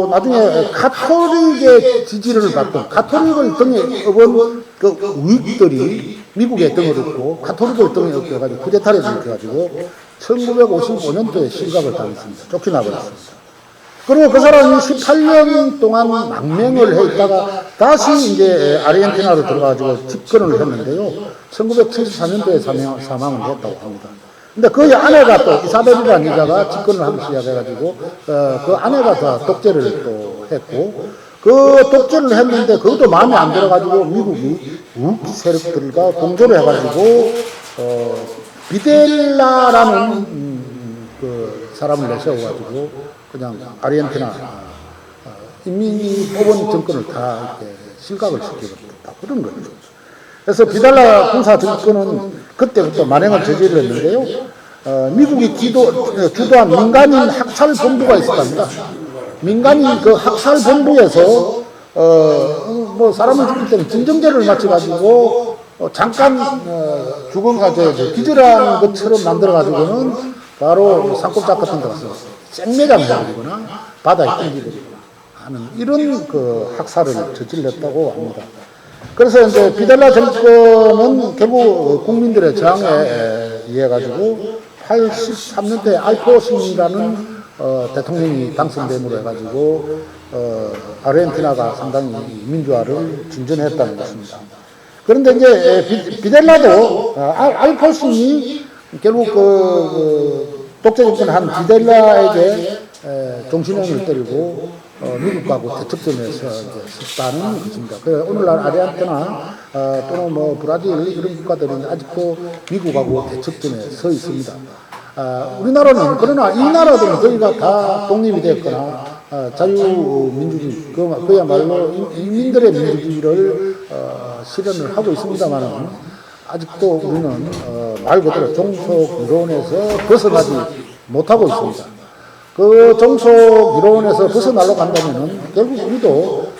나중에 가톨릭의 지지를 받던 가톨릭을 등에 업은 그 우익들이 미국에 등을 업고 가톨릭을 등에 업혀가지고 쿠데타를 일으켜가지고 1955년도에 실각을 당했습니다. 쫓겨나버렸습니다. 그리고 그 사람이 18년 동안 망명을 해 있다가 다시 이제 아르헨티나로 들어가지고 집권을 했는데요. 1974년도에 사망을 했다고 합니다. 근데 그 아내가 또 이사벨이라는 여자가 집권을 하기 시작해가지고 그 아내가 다 독재를 또 했고 그 독재를 했는데 그것도 마음에 안 들어가지고 미국이 우익 세력들과 공조를 해가지고 비델라라는 그 사람을 내세워가지고 그냥 아르헨티나 인민이 뽑은 정권을 다 이렇게 실각을 시켜버렸다 그런 거죠. 그래서 비달라 군사 정권은 그때부터 만행을 저지를 했는데요. 미국이 주도한 민간인 학살 본부가 있었답니다. 민간인 그 학살 본부에서 사람을 죽일 때는 진정제를 맞춰가지고 잠깐 죽어가지고 기절한 것처럼 만들어가지고는 바로 산골짝 같은 데 가서 생매장을 해버리거나 바다에 던지거나 하는 이런 그 학살을 저질렀다고 합니다. 그래서 이제 비달라 정권은 결국 국민들의 저항에 의해 가지고 83년도에 알포신이라는 대통령이 당선됨으로 해가지고 아르헨티나가 상당히 민주화를 진전했다는 것입니다. 그런데 이제 비델라도 알폰신이 결국 독재 정권을 한 비델라에게 종신형을 때리고 미국하고 대척점에서 섰다는 것입니다. 오늘날 아르헨티나 또는 뭐 브라질 이런 국가들은 아직도 미국하고 대척점에 서 있습니다. 우리나라는 그러나 이 나라들은 저희가 다 독립이 됐거나 자유민주주의 그야말로 인민들의 민주주의를 실현을 하고 있습니다만 아직도 우리는 말 그대로 종속 이론에서 벗어나지 못하고 있습니다. 그 종속 이론에서 벗어나려고 한다면은 결국 우리도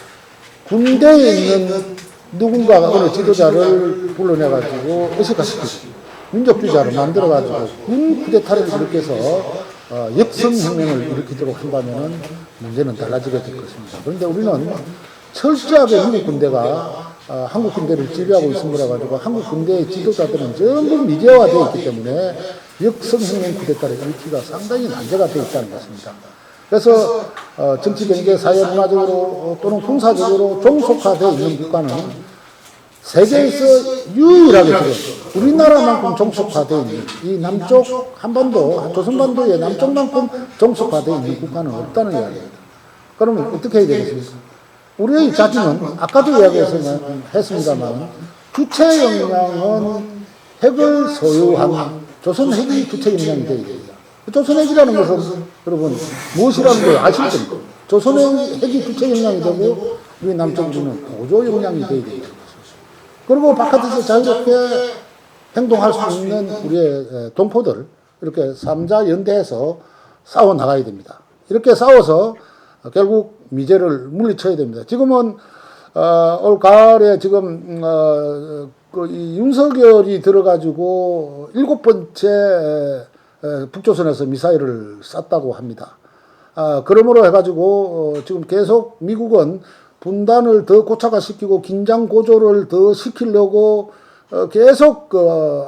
군대에 있는 누군가가 어느 지도자를 불러내가지고 의식화시키고 민족주의자를 만들어가지고 군 쿠데타를 일으켜서 역성혁명을 일으키도록 한다면은 문제는 달라지게 될 것입니다. 그런데 우리는 철저하게 미국 군대가 한국 군대를 지배하고 있음으로 가지고 한국 군대의 지도자들은 전부 미제화되어 있기 때문에 역성혁명 쿠데타를 일으키기가 상당히 난제가 되어 있다는 것입니다. 그래서 정치, 경제, 사회, 문화적으로 또는 군사적으로 종속화되어 있는 국가는 세계에서 유일하게 지금 우리나라만큼 종속화되어 있는 이 남쪽 한반도, 조선반도의 남쪽만큼 종속화되어 있는 국가는 없다는 이야기입니다. 그러면 어떻게 해야 되겠습니까? 우리의 자기는 아까도 이야기했습니다만 주체 역량은 핵을 소유한 조선 핵이 주체 역량이 되어야 됩니다. 조선 핵이라는 것은 여러분 무엇이라는 걸 아실 겁니다. 조선 핵이 주체 역량이 되고 우리 남쪽으로는 보조 역량이 되어야 됩니다. 그리고 바깥에서 자유롭게 행동할 수 있는 우리의 동포들 이렇게 삼자 연대해서 싸워 나가야 됩니다. 이렇게 싸워서 결국 미제를 물리쳐야 됩니다. 지금은 올 가을에 지금 이 윤석열이 들어가지고 7번째 북조선에서 미사일을 쐈다고 합니다. 그러므로 해가지고 지금 계속 미국은 분단을 더 고착화시키고 긴장 고조를 더 시키려고 계속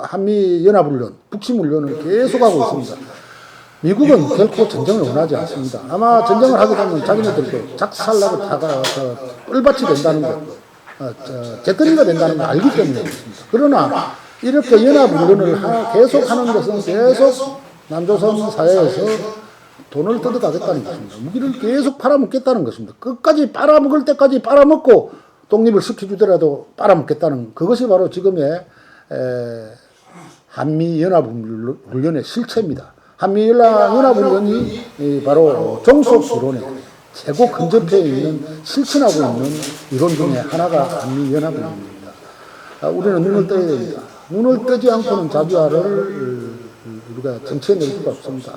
한미연합훈련, 북침훈련을 계속하고 있습니다. 미국은 결코 전쟁을 원하지 않습니다. 아마 전쟁을 하게 되면 자기네들도 작살나고 다가 뿔밭이 된다는 것, 재떨이가 된다는 걸 알기 때문에 그렇습니다. 그러나 이렇게 연합훈련을 계속 하는 것은 계속 남조선 사회에서 돈을 뜯어가겠다는 것입니다. 무기를 계속 팔아먹겠다는 것입니다. 끝까지 빨아먹을 때까지 빨아먹고 독립을 시켜주더라도 빨아먹겠다는 그것이 바로 지금의 한미연합훈련의 실체입니다. 한미연합훈련이 바로 종속이론의 최고 근접해 있는 실천하고 있는 이론 중에 하나가 한미연합훈련입니다. 우리는 눈을 떠야 됩니다. 눈을 뜨지 않고는 자주화를 우리가 정치해낼 수가 없습니다.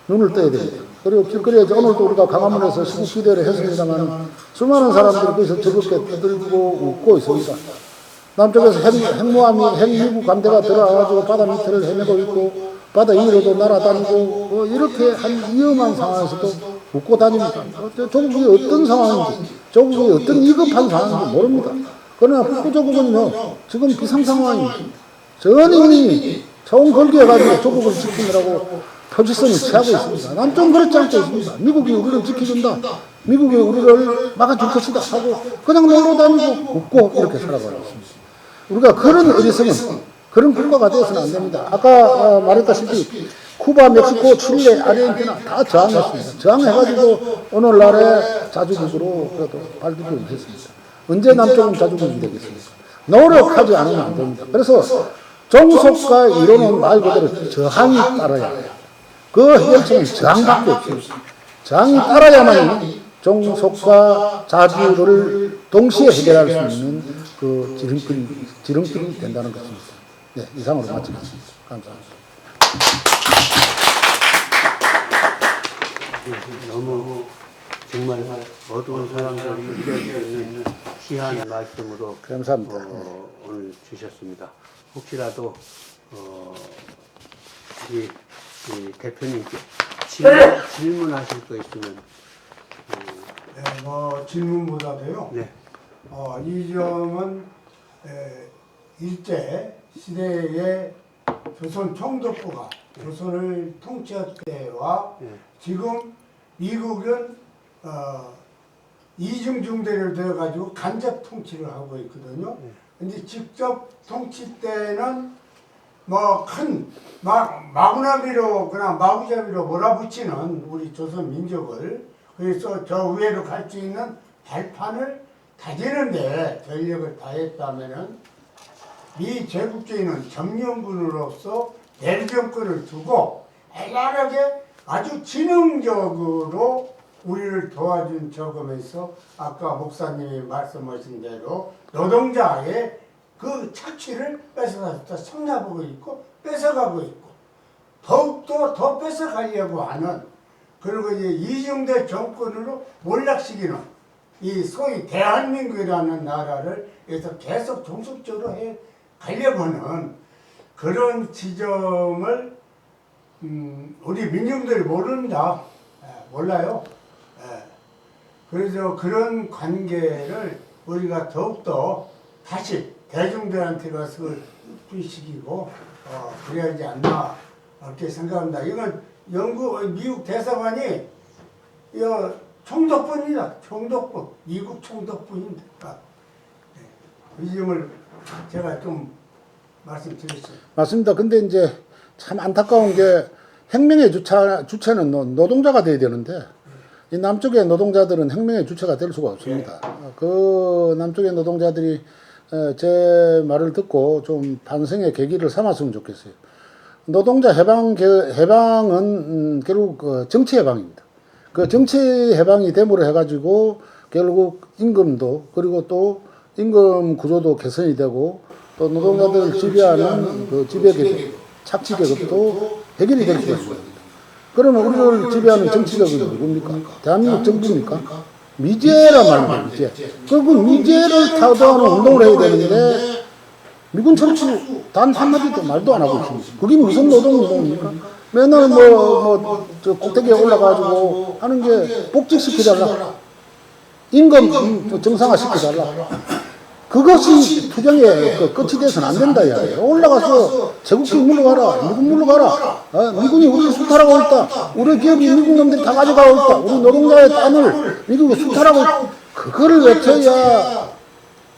눈을 떠야 됩니다. 그리고 길거리에서 오늘도 우리가 강화문에서 시국기대를 했습니다만 수많은 사람들이 거기서 즐겁게 떠들고 웃고 있습니다. 남쪽에서 핵미국 감대가 들어와가지고 바다 밑을 헤매고 있고 바다 위로도 날아다니고 이렇게 한 위험한 상황에서도 웃고 다닙니다. 조국이 어떤 상황인지 조국이 어떤 위급한 상황인지 모릅니다. 그러나 북부 조국은요 지금 비상 상황입니다. 전인이 총 걸기해가지고 조국을 지키느라고 표지선을 취하고 있습니다. 남쪽은 그렇지 않고 있습니다. 미국이 우리를 지켜준다. 미국이 우리를 막아줄 것이다 하고 그냥 놀러 다니고 웃고 이렇게 살아가고 있습니다. 우리가 그런 어리석은 그런 국가가 되어서는 안 됩니다. 아까 말했다시피 쿠바, 멕시코, 칠레, 아르헨티나 다 저항했습니다. 저항해가지고 오늘날의 자주국으로 그래도 발돋움을 했습니다. 언제 남쪽은 자주국이 되겠습니까? 노력하지 않으면 안 됩니다. 그래서 종속과 이론은 말 그대로 저항이 따라야 해요. 그 해결책은 저항밖에 없습니다. 저항이 따라야만 종속과 자주를 동시에 해결할 수 있는 그 지름길이 된다는 것입니다. 네, 이상으로 마치겠습니다. 감사합니다. 너무 정말 어두운 사람들이 느낄 수 있는 귀한 말씀으로 감사합니다. 오늘 주셨습니다. 혹시라도 이 대표님께 질문하실 거 있으면 네, 질문보다도요. 네. 이 점은 일제 시대의 조선 총독부가 조선을 통치할 때와 지금 미국은 이중중대를 되어가지고 간접 통치를 하고 있거든요. 근데 직접 통치 때는 뭐 큰 마구나비로 그냥 마구잡이로 몰아붙이는 우리 조선 민족을, 그래서 저 위에로 갈 수 있는 발판을 다지는데 전력을 다했다면은 미 제국주의는 점령군으로서 대정권을 두고 애랄하게 아주 지능적으로 우리를 도와준 저금에서 아까 목사님이 말씀하신 대로 노동자의 그 착취를 뺏어가서 성납하고 있고 뺏어가고 있고 더욱더 더 뺏어가려고 하는, 그리고 이제 이중대 정권으로 몰락시키는 이 소위 대한민국이라는 나라를 여기서 계속 종속적으로 해 가려고 하는 그런 지점을 우리 민중들이 모른다. 몰라요. 그래서 그런 관계를 우리가 더욱더 다시 대중들한테 가서 흡수시키고 그래야지 않나 그렇게 생각합니다. 이건 미국 대사관이 총독부입니다. 총독부, 미국 총독부입니다. 이 점을 제가 좀 말씀드렸어요. 맞습니다. 근데 이제 참 안타까운 게 혁명의 주체는 노동자가 돼야 되는데 이 남쪽의 노동자들은 혁명의 주체가 될 수가 없습니다. 그 남쪽의 노동자들이 제 말을 듣고 좀 반성의 계기를 삼았으면 좋겠어요. 노동자 해방은 결국 그 정치 해방입니다. 그 정치 해방이 됨으로 해가지고 결국 임금도, 그리고 또 임금 구조도 개선이 되고 또 노동자들을 지배하는 그 지배계급, 착취계급도 해결이 될 수가 있습니다. 그러면 우리를 지배하는 정치계급이 누굽니까? 대한민국 정부입니까? 미제란 말입니다. 미제. 그 미제를 타도하는 운동을 해야 되는데 미군 철수 단 한마디도 말도 안 하고 있습니다. 그게 무슨 노동운동입니까? 맨날 저 꼭대기에 올라가지고 하는 게 복직시켜달라. 임금 정상화 시켜달라. 그것이 투쟁의 끝이 돼서는 안 된다 이야기예요. 올라가서 제국주의 물러가라, 미군 물러가라. 미군이 우리를 수탈하고 있다. 우리 기업이 미국 놈들이 다 가져가고 있다. 우리 노동자의 땅을 미국이 수탈하고 있다. 그거를 외쳐야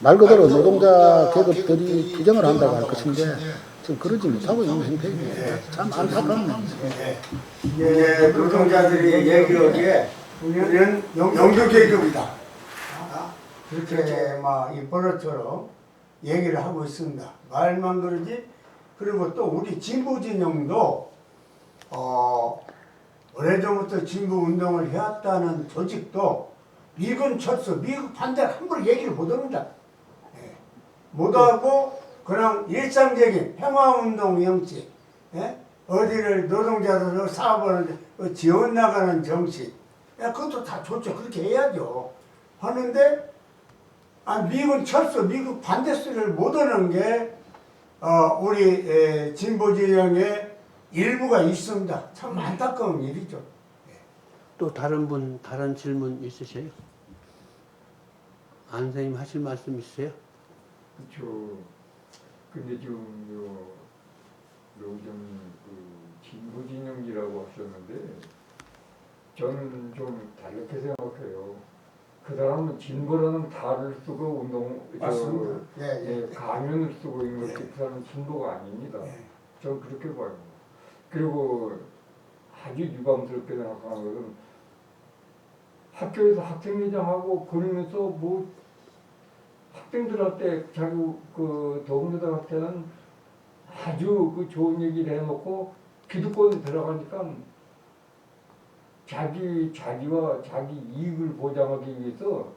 말 그대로 노동자 계급들이 투쟁을 한다고 할 것인데 지금 그러지 못하고 있는 행태입니다. 참 안타깝네요. 이제 노동자들이 얘기하기에 우리는 영주계급이다. 그렇게 막 이 버릇처럼 얘기를 하고 있습니다. 말만 그러지. 그리고 또 우리 진보 진영도 오래전부터 진보 운동을 해왔다는 조직도 미군 철수, 미국 반대를 함부로 얘기를 못합니다. 못하고 그냥 일상적인 평화운동 형식, 어디를 노동자들을 사업을 지원 나가는 정식, 그것도 다 좋죠. 그렇게 해야죠. 하는데 미군 철수, 미국 반대 소리를 못하는 게 우리 진보 진영의 일부가 있습니다. 참 안타까운 일이죠. 또 다른 질문 있으세요? 안 선생님 하실 말씀 있으세요? 그렇죠. 근데 지금 요즘 진보 진영이라고 하셨는데 저는 좀 다르게 생각해요. 그 사람은 진보라는 달을 쓰고 맞습니다. 가면을 쓰고 있는 것이 그 사람은 진보가 아닙니다. 저는 그렇게 봐요. 그리고 아주 유감스럽게 생각하는 것은 학교에서 학생회장하고 그러면서 뭐 학생들한테 자기 그 동료들한테는 아주 그 좋은 얘기를 해놓고 기득권에 들어가니까 자기와 자기 이익을 보장하기 위해서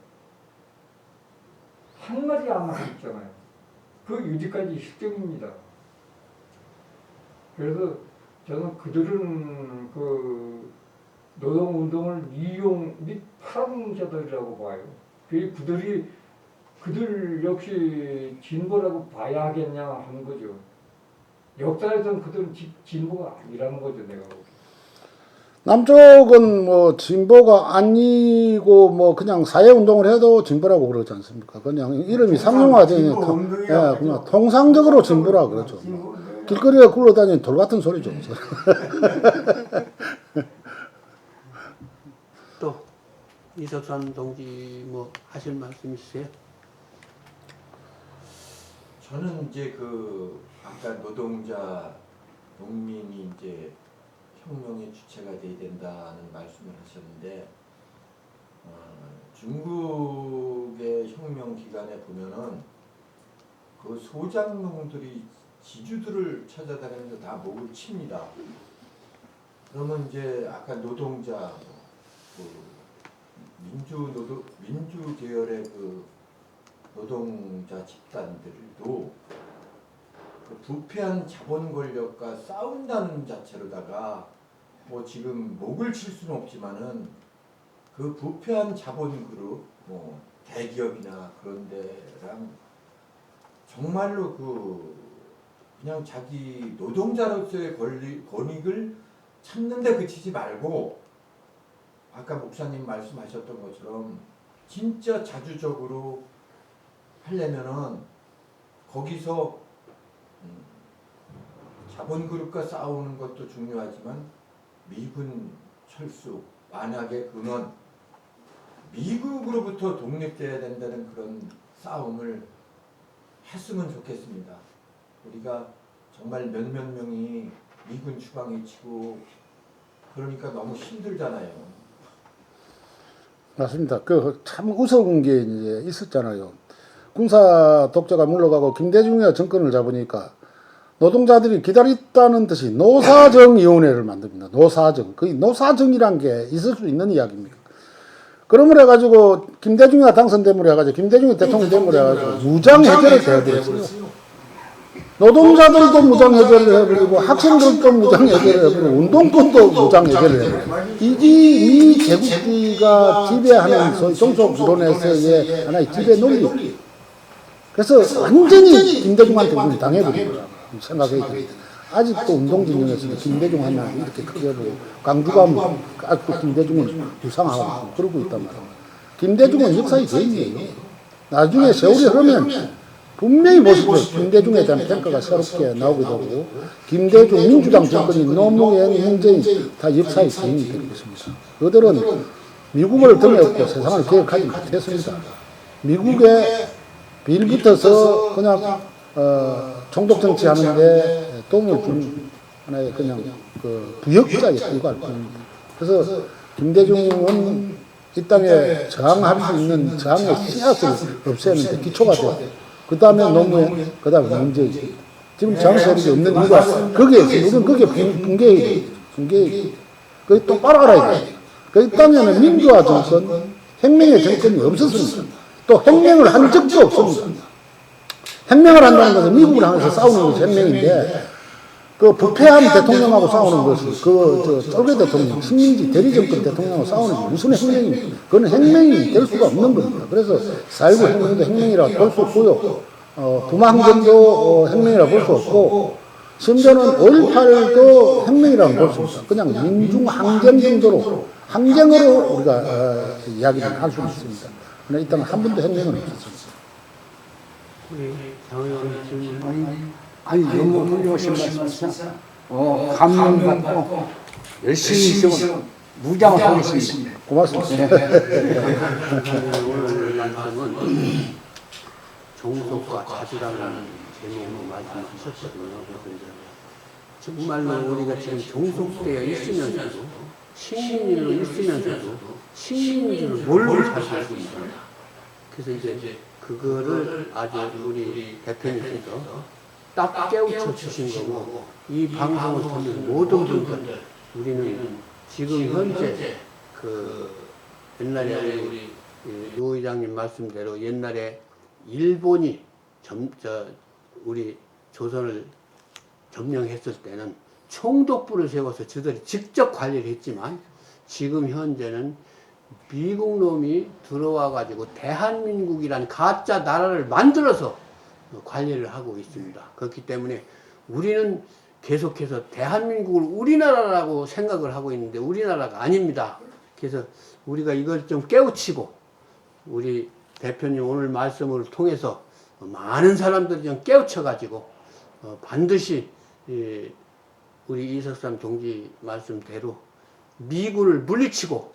한마디 안 하고 있잖아요. 그 유지까지 실정입니다. 그래서 저는 그들은 그 노동운동을 이용 및 파는 자들이라고 봐요. 그들 역시 진보라고 봐야 하겠냐 하는 거죠. 역사에서는 그들은 진보가 아니라는 거죠, 내가 보기에. 남쪽은 뭐 진보가 아니고 뭐 그냥 사회운동을 해도 진보라고 그러지 않습니까? 그냥 이름이 상용화되니까 그냥 통상적으로 진보라 그러죠. 길거리에 굴러다니는 돌 같은 소리죠. 또 이석선 동지 뭐 하실 말씀 있으세요? 저는 이제 그 아까 노동자 농민이 이제 혁명의 주체가 돼야 된다는 말씀을 하셨는데 중국의 혁명 기간에 보면은 그 소장농들이 지주들을 찾아다니면서 다 목을 칩니다. 그러면 이제 아까 노동자 그 민주 계열의 그 노동자 집단들도 그 부패한 자본 권력과 싸운다는 자체로다가 뭐 지금 목을 칠 수는 없지만은 그 부패한 자본 그룹 뭐 대기업이나 그런 데랑 정말로 그냥 자기 노동자로서의 권익을 찾는데 그치지 말고 아까 목사님 말씀하셨던 것처럼 진짜 자주적으로 하려면은 거기서 자본그룹과 싸우는 것도 중요하지만 미군 철수 만약에 그건 미국으로부터 독립돼야 된다는 그런 싸움을 했으면 좋겠습니다. 우리가 정말 몇몇 명이 미군 추방에 치고 그러니까 너무 힘들잖아요. 맞습니다. 그 참 우스운 게 이제 있었잖아요. 군사 독재가 물러가고 김대중이 정권을 잡으니까 노동자들이 기다렸다는 듯이 노사정위원회를 만듭니다. 노사정. 그 노사정이란 게 있을 수 있는 이야기입니까? 그러므로 해가지고 김대중이가 당선됨으로 해가지고 김대중이 대통령 됨으로 해가지고 무장 해제를 해버렸어요. 노동자들도 무장 해제를 해버리고 학생들도 무장 해제를 해버리고 운동권도 무장 해제를 해버리고 이 제국주의가 지배하는 소위 종속 이론에서의 하나의 지배 논리. 그래서 완전히 김대중한테 우리 당해버린 거라 생각해야 돼. 아직도 운동진영에서는 김대중 한 명 이렇게 크게 보고 강주가 아직도 김대중을 유상하고 그러고 있단 말이야. 김대중은 역사의 죄인이에요. 나중에 세월이 흐르면 분명히 보시죠. 김대중에 대한 평가가 새롭게 나오게 되고 김대중 민주당 정권이 노무현 문재인 다 역사의 죄인이 될 것입니다. 그들은 미국을 등에 업고 세상을 개혁하지 못했습니다. 미국에 빌붙어서 그냥 종독 정치하는데 도움을 준 하나의 그냥 그 부역자에 불과할 뿐입니다. 그래서 김대중은 이 땅에 저항할 수 있는 저항의 씨앗을 없애는데 기초가 돼요. 그 다음에 노무현, 그 다음에 문재인. 지금 저항 세력이 없는 이유가 거기에 있어요. 우리는 거기에 붕괴해. 거기 똑바로 알아야 돼요. 그 땅에는 민주화 정권, 혁명의 정권이 없었습니다. 또 혁명을 한 적도 없습니다. 혁명을 한다는 것은 미국을 향해서 싸우는 것이 혁명인데 그 부패한 대통령하고 싸우는 것은 쫄개 대통령, 식민지 대리정권 대통령하고 싸우는 게 무슨 혁명입니까? 그건 혁명이 될 수가 없는 겁니다. 그래서 4.19 혁명도 혁명이라고 볼 수 없고요. 부마항쟁도 혁명이라고 볼 수 없고 심지어는 5.18도 혁명이라고 볼 수 없습니다. 그냥 민중항쟁 정도로 항쟁으로 우리가 이야기를 할 수 있습니다. 그러나 이 땅은 한 번도 혁명은 없었습니다. 우리 장의원 질문. 아니 너무 훌륭하신 말씀이시죠. 감명받고 열심히 지금 무장을 하겠습니다. 고맙습니다. 오늘 말씀은 종속과 자주라는 제목으로 말씀하셨거든요. 그래서 이제 정말로 우리가 지금 종속되어 있으면서도 식민지로 있으면서도 식민지를 몰고 살고 있습니다. 그래서 이제 그거를 아주 우리 대표님께서 딱 깨우쳐 주신 거고 이 방송을 듣는 모든 분들 우리는 지금 현재 그 옛날에 우리 노 의장님 말씀대로 옛날에 일본이 우리 조선을 점령했을 때는 총독부를 세워서 저들이 직접 관리를 했지만 지금 현재는 미국 놈이 들어와 가지고 대한민국이라는 가짜 나라를 만들어서 관리를 하고 있습니다. 그렇기 때문에 우리는 계속해서 대한민국을 우리나라라고 생각을 하고 있는데 우리나라가 아닙니다. 그래서 우리가 이걸 좀 깨우치고 우리 대표님 오늘 말씀을 통해서 많은 사람들이 좀 깨우쳐 가지고 반드시 예, 우리 이석삼 동지 말씀대로 미군을 물리치고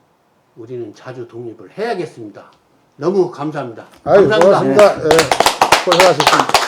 우리는 자주 독립을 해야겠습니다. 너무 감사합니다. 아유, 감사합니다. 고맙습니다. 예, 고생하셨습니다.